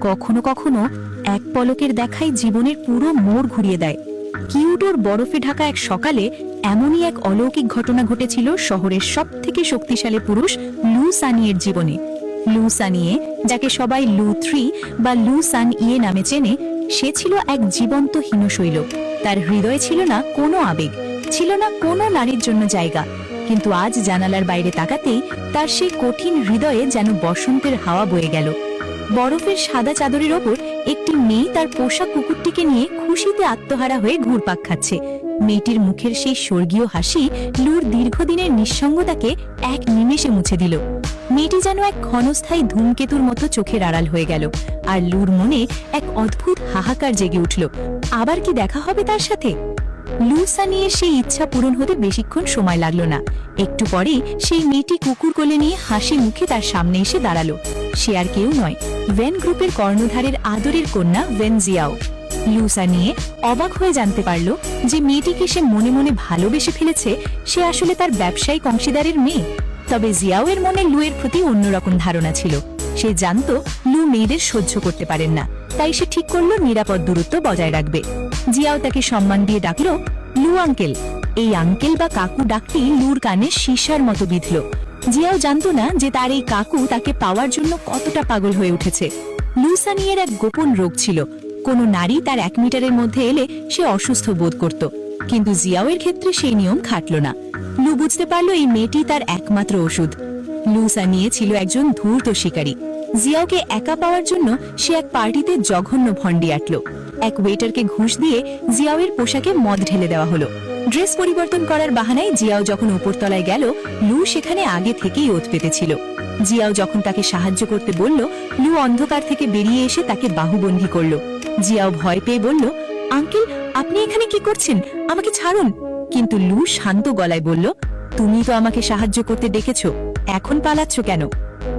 কখনো কখনো এক পলকের দেখাই জীবনের পুরো মোড় ঘুরিয়ে দেয়। কিউটোর বরফে ঢাকা এক সকালে এমনই এক অলৌকিক ঘটনা ঘটেছিল শহরের সবথেকে শক্তিশালী পুরুষ লু সানিয়ের জীবনে। লু সানিয়ে, যাকে সবাই লু 3 বা লু সান ইয়ে নামে চেনে, সে ছিল এক জীবন্ত হীনশৈল। তার হৃদয়ে ছিল না কোনো আবেগ, ছিল না কোনো নারীর জন্য জায়গা। কিন্তু আজ জানালার বাইরে তাকাতেই তার সেই কঠিন হৃদয়ে যেন বসন্তের হাওয়া বয়ে গেল। বরফের সাদা চাদরের ওপর একটি মেয়ে তার পোষা কুকুরটিকে নিয়ে খুশিতে আত্মহারা হয়ে ঘুরপাক খাচ্ছে। মেয়েটির মুখের সেই স্বর্গীয় হাসি লুর দীর্ঘদিনের নিঃসঙ্গতাকে এক নিমেষে মুছে দিল। মেয়েটি যেন এক ক্ষণস্থায়ী ধূমকেতুর মতো চোখের আড়াল হয়ে গেল, আর লুর মনে এক অদ্ভুত হাহাকার জেগে উঠল। আবার কি দেখা হবে তার সাথে? লু সানিয়ের সেই ইচ্ছা পূরণ হতে বেশিক্ষণ সময় লাগলো না। একটু পরেই সেই মেয়েটি কুকুর কোলে নিয়ে হাসি মুখে তার সামনে এসে দাঁড়ালো। সে আর কেউ নয়, ভেন গ্রুপের কর্ণধারের আদরের কন্যা ভেন জিয়াও। লু সানিয়ে অবাক হয়ে জানতে পারল যে মেয়েটিকে সে মনে মনে ভালোবেসে ফেলেছে সে আসলে তার ব্যবসায়িক অংশীদারের মেয়ে। তবে জিয়াও এর মনে লুয়ের প্রতি অন্যরকম ধারণা ছিল। সে জানত লু মেয়েদের সহ্য করতে পারেন না, তাই সে ঠিক করলো নিরাপদ দূরত্ব বজায় রাখবে। জিয়াও তাকে সম্মান দিয়ে ডাকল লু আঙ্কেল। এই আঙ্কেল বা কাকু ডাকটি লুর কানে সীসার মতো বিঁধল। জিয়াও জানত না যে তার এই কাকু তাকে পাওয়ার জন্য কতটা পাগল হয়ে উঠেছে। লু সানিয়ের এক গোপন রোগ ছিল, কোনো নারী তার 1 মিটারের মধ্যে এলে সে অসুস্থ বোধ করত। কিন্তু জিয়াওয়ের ক্ষেত্রে সেই নিয়ম খাটল না। লু বুঝতে পারল এই মেয়েটি তার একমাত্র ওষুধ। লু সানিয়ে ছিল একজন ধূর্ত শিকারী। জিয়াওকে একা পাওয়ার জন্য সে এক পার্টিতে জঘন্য ভণ্ডি আটল। এক ওয়েটারকে ঘুষ দিয়ে জিয়াওয়ের পোশাকে মদ ঢেলে দেওয়া হলো। ড্রেস পরিবর্তন করার বাহানায় জিয়াও যখন উপরতলায় গেল, লু সেখানে আগে থেকেই ওত পেতেছিল। জিয়াও যখন তাকে সাহায্য করতে বলল, লু অন্ধকার থেকে বেরিয়ে এসে তাকে বাহুবন্ধী করল। জিয়াও ভয় পেয়ে বলল, আঙ্কেল আপনি এখানে কি করছেন? আমাকে ছাড়ুন। কিন্তু লু শান্ত গলায় বলল, তুমি তো আমাকে সাহায্য করতে ডেকেছো, এখন পালাচ্ছ কেন?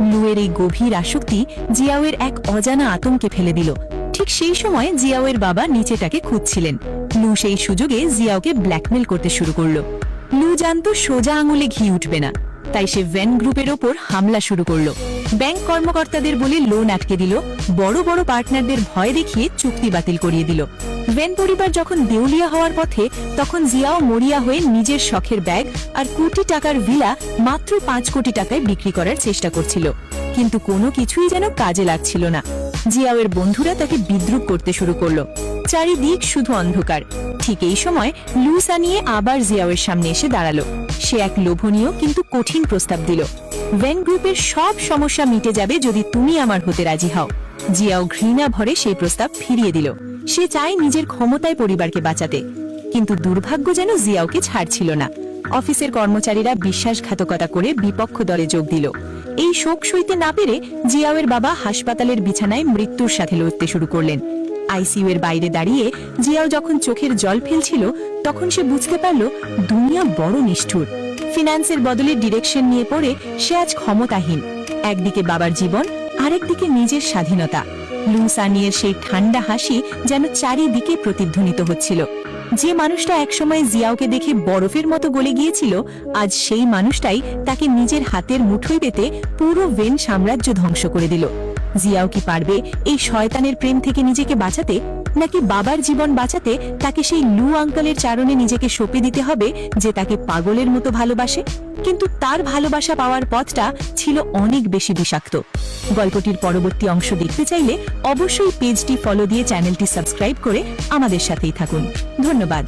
লুয়ের এই গভীর আসক্তি জিয়াওয়ের এক অজানা আতঙ্কে ফেলে দিল। ঠিক সেই সময় জিয়াওয়ের বাবা নিচেটাকে খুঁজছিলেন। লু সেই সুযোগে জিয়াওকে ব্ল্যাকমেল করতে শুরু করলো। লু জানতো সোজা আঙুলে ঘি উঠবে না, তাই সে ভেন গ্রুপের ওপর হামলা শুরু করলো। ব্যাংক কর্মকর্তাদের বলে লোন আটকে দিল, বড় বড় পার্টনারদের ভয় দেখিয়ে চুক্তি বাতিল করিয়ে দিল। ভেন পরিবার যখন দেউলিয়া হওয়ার পথে, তখন জিয়াও মরিয়া হয়ে নিজের শখের ব্যাগ আর কোটি টাকার ভিলা মাত্র 5 কোটি টাকায় বিক্রি করার চেষ্টা করছিল। কিন্তু কোনো কিছুই যেন কাজে লাগছিল না। জিয়াওয়ের বন্ধুরা তাকে বিদ্রুপ করতে শুরু করলো। চারিদিক শুধু অন্ধকার। ঠিক এই সময় লু সানিয়ে আবার জিয়াওয়ের সামনে এসে দাঁড়ালো। সে এক লোভনীয় কিন্তু কঠিন প্রস্তাব দিল। ভেন গ্রুপের সব সমস্যা মিটে যাবে যদি তুমি আমার হতে রাজি হও। জিয়াও ঘৃণা ভরে সেই প্রস্তাব ফিরিয়ে দিল। সে চায় নিজের ক্ষমতায় পরিবারকে বাঁচাতে। কিন্তু দুর্ভাগ্য যেন জিয়াওকে ছাড়ছিল না। অফিসের কর্মচারীরা বিশ্বাসঘাতকতা করে বিপক্ষ দলে যোগ দিল। এই শোক সইতে না পেরে জিয়াওয়ের বাবা হাসপাতালের বিছানায় মৃত্যুর সাথে লড়তে শুরু করলেন। আইসিইউ এর বাইরে দাঁড়িয়ে জিয়াও যখন চোখের জল ফেলছিল, তখন সে বুঝতে পারল দুনিয়া বড় নিষ্ঠুর। ফিনান্সের বদলে ডিরেকশন নিয়ে পড়ে সে আজ ক্ষমতাহীন। একদিকে বাবার জীবন, আরেকদিকে নিজের স্বাধীনতা। লু সানিয়ের সেই ঠান্ডা হাসি যেন চারিদিকে প্রতিধ্বনিত হচ্ছিল। যে মানুষটা একসময় জিয়াওকে দেখে বরফের মতো গলে গিয়েছিল, আজ সেই মানুষটাই তাকে নিজের হাতের মুঠোয় পেতে পুরো ভেন সাম্রাজ্য ধ্বংস করে দিল। জিয়াও কি পারবে এই শয়তানের প্রেম থেকে নিজেকে বাঁচাতে, নাকি বাবার জীবন বাঁচাতে তাকে সেই লু আঙ্কেলের চারণে নিজেকে সঁপে দিতে হবে, যে তাকে পাগলের মতো ভালোবাসে? কিন্তু তার ভালোবাসা পাওয়ার পথটা ছিল অনেক বেশি বিষাক্ত। গল্পটির পরবর্তী অংশ দেখতে চাইলে অবশ্যই পেজটি ফলো দিয়ে চ্যানেলটি সাবস্ক্রাইব করে আমাদের সাথেই থাকুন। ধন্যবাদ।